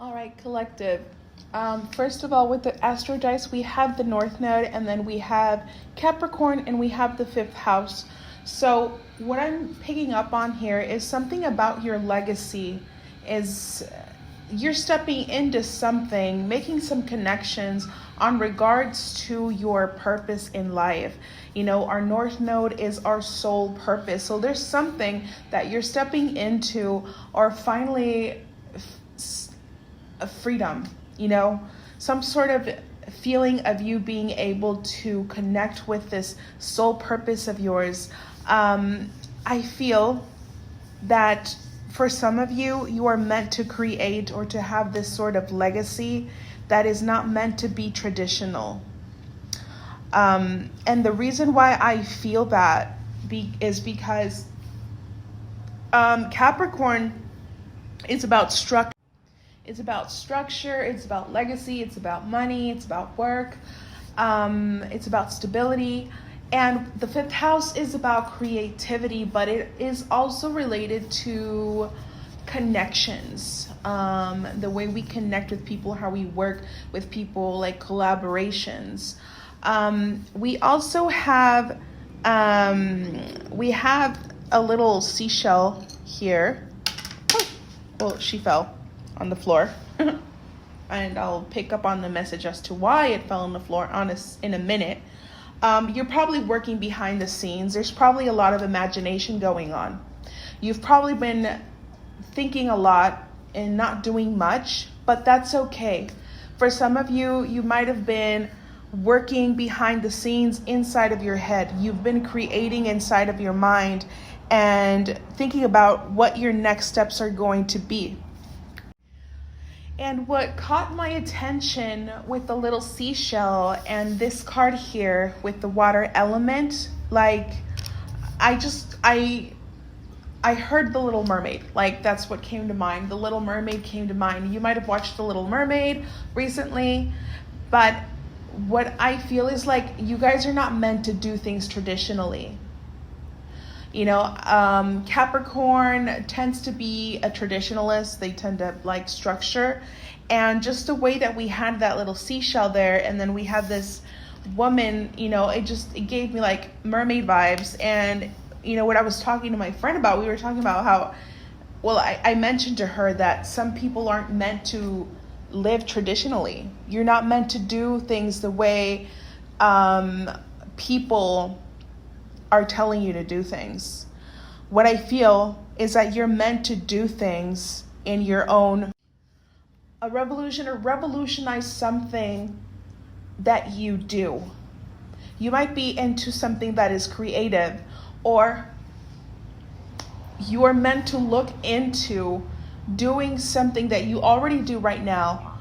All right, collective. First of all, with the Astro Dice, we have the North Node, and then we have Capricorn, and we have the fifth house. So what I'm picking up on here is something about your legacy. Is you're stepping into something, making some connections on regards to your purpose in life. You know, our North Node is our soul purpose. So there's something that you're stepping into, or finally a freedom, you know, some sort of feeling of you being able to connect with this soul purpose of yours. I feel that for some of you, you are meant to create or to have this sort of legacy that is not meant to be traditional. And the reason why I feel that is because Capricorn is about structure. It's about structure, it's about legacy, it's about money, it's about work, it's about stability. And the fifth house is about creativity, but it is also related to connections, the way we connect with people, how we work with people, like collaborations. We also have, we have a little seashell here. Well, she fell on the floor. And I'll pick up on the message as to why it fell on the floor in a minute. You're probably working behind the scenes. There's probably a lot of imagination going on. You've probably been thinking a lot and not doing much, but that's okay. For some of you, you might have been working behind the scenes inside of your head. You've been creating inside of your mind and thinking about what your next steps are going to be. And what caught my attention with the little seashell and this card here with the water element, like I heard The Little Mermaid. Like that's what came to mind. The Little Mermaid came to mind. You might have watched The Little Mermaid recently, but what I feel is like you guys are not meant to do things traditionally. You know, Capricorn tends to be a traditionalist. They tend to like structure. And just the way that we had that little seashell there, and then we had this woman, you know, it gave me like mermaid vibes. And, you know, what I was talking to my friend about, we were talking about how, well, I mentioned to her that some people aren't meant to live traditionally. You're not meant to do things the way people are telling you to do things. What I feel is that you're meant to do things in your own, a revolution, or revolutionize something that you do. You might be into something that is creative, or you are meant to look into doing something that you already do right now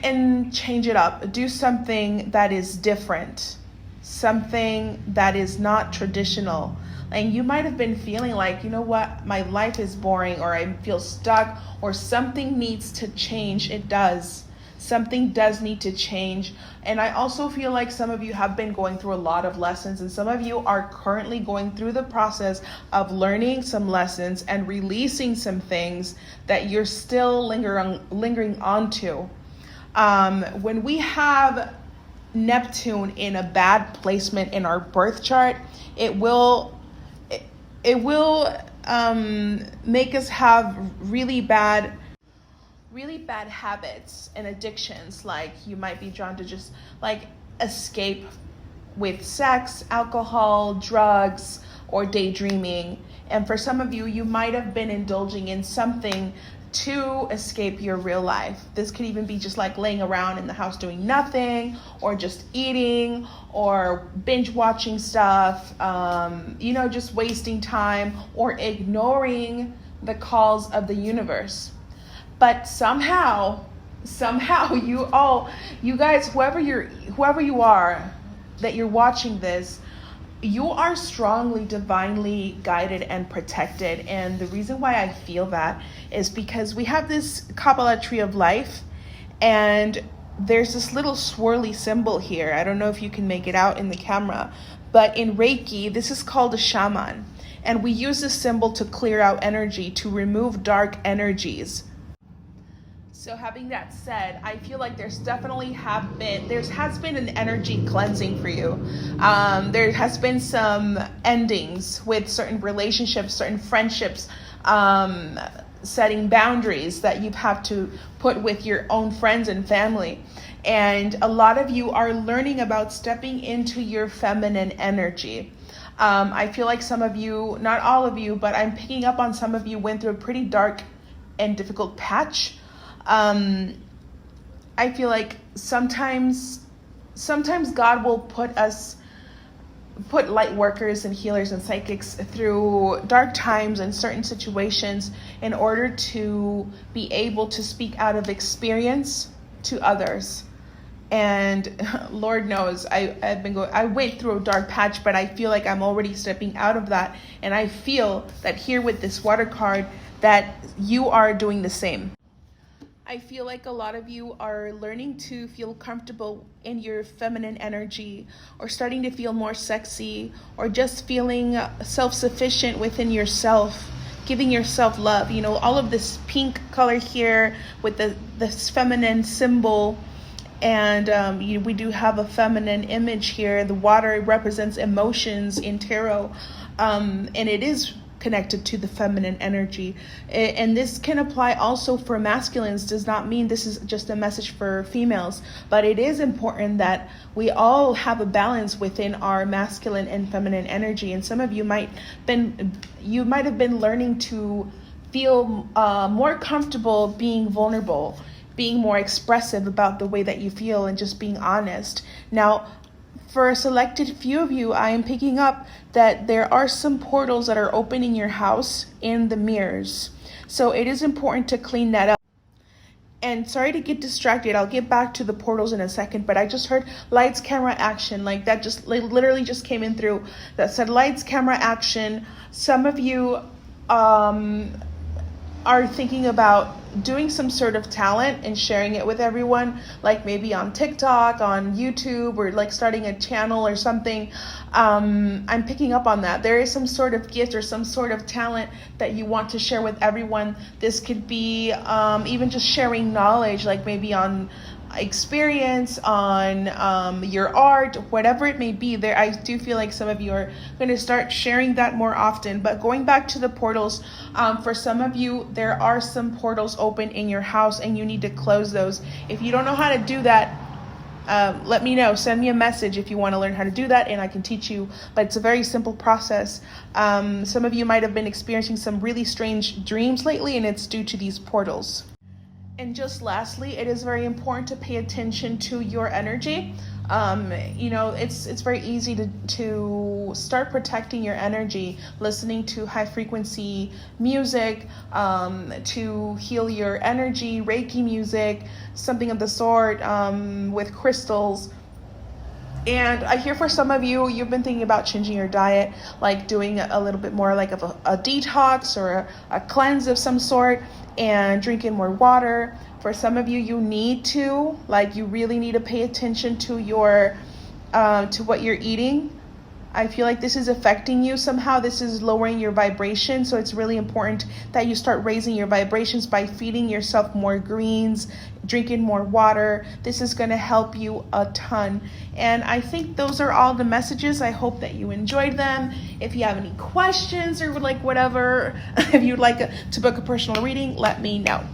and change it up. Do something that is different. Something that is not traditional. And you might have been feeling like, you know what, my life is boring, or I feel stuck, or something needs to change. It does. Something does need to change. And I also feel like some of you have been going through a lot of lessons, and some of you are currently going through the process of learning some lessons and releasing some things that you're still lingering onto. When we have Neptune in a bad placement in our birth chart, it will make us have really bad habits and addictions. Like you might be drawn to just like escape with sex, alcohol, drugs, or daydreaming. And for some of you, you might have been indulging in something to escape your real life. This could even be just like laying around in the house doing nothing, or just eating, or binge watching stuff, you know, just wasting time or ignoring the calls of the universe. But somehow you guys, whoever you are that you're watching this, you are strongly divinely guided and protected. And the reason why I feel that is because we have this Kabbalah tree of life, and there's this little swirly symbol here. I don't know if you can make it out in the camera, but in Reiki, this is called a shaman. And we use this symbol to clear out energy, to remove dark energies. So having that said, I feel like there has been an energy cleansing for you. There has been some endings with certain relationships, certain friendships, setting boundaries that you have to put with your own friends and family. And a lot of you are learning about stepping into your feminine energy. I feel like some of you, not all of you, but I'm picking up on some of you went through a pretty dark and difficult patch. I feel like sometimes God will put light workers and healers and psychics through dark times and certain situations in order to be able to speak out of experience to others. And Lord knows I went through a dark patch, but I feel like I'm already stepping out of that. And I feel that here with this water card that you are doing the same. I feel like a lot of you are learning to feel comfortable in your feminine energy, or starting to feel more sexy, or just feeling self-sufficient within yourself, giving yourself love. You know, all of this pink color here with this feminine symbol. And we do have a feminine image here. The water represents emotions in tarot, and it is connected to the feminine energy. And this can apply also for masculines. Does not mean this is just a message for females, but it is important that we all have a balance within our masculine and feminine energy. And some of you might have been learning to feel more comfortable being vulnerable, being more expressive about the way that you feel, and just being honest. Now, for a selected few of you, I am picking up that there are some portals that are open in your house in the mirrors. So it is important to clean that up. And sorry to get distracted. I'll get back to the portals in a second, but I just heard lights, camera, action. Like that just literally just came in through. That said lights, camera, action. Some of you are thinking about doing some sort of talent and sharing it with everyone, like maybe on TikTok, on YouTube, or like starting a channel or something. I'm picking up on that. There is some sort of gift or some sort of talent that you want to share with everyone. This could be even just sharing knowledge, like maybe on experience, on your art, whatever it may be. There, I do feel like some of you are going to start sharing that more often. But going back to the portals, for some of you, there are some portals open in your house and you need to close those. If you don't know how to do that, let me know. Send me a message if you want to learn how to do that, and I can teach you. But it's a very simple process. Some of you might have been experiencing some really strange dreams lately, and it's due to these portals. And just lastly, it is very important to pay attention to your energy. It's very easy to start protecting your energy, listening to high frequency music, to heal your energy, Reiki music, something of the sort, with crystals. And I hear for some of you, you've been thinking about changing your diet, like doing a little bit more like of a detox or a cleanse of some sort, and drinking more water. For some of you, you really need to pay attention to to what you're eating. I feel like this is affecting you somehow. This is lowering your vibration. So it's really important that you start raising your vibrations by feeding yourself more greens, drinking more water. This is going to help you a ton. And I think those are all the messages. I hope that you enjoyed them. If you have any questions or like whatever, if you'd like to book a personal reading, let me know.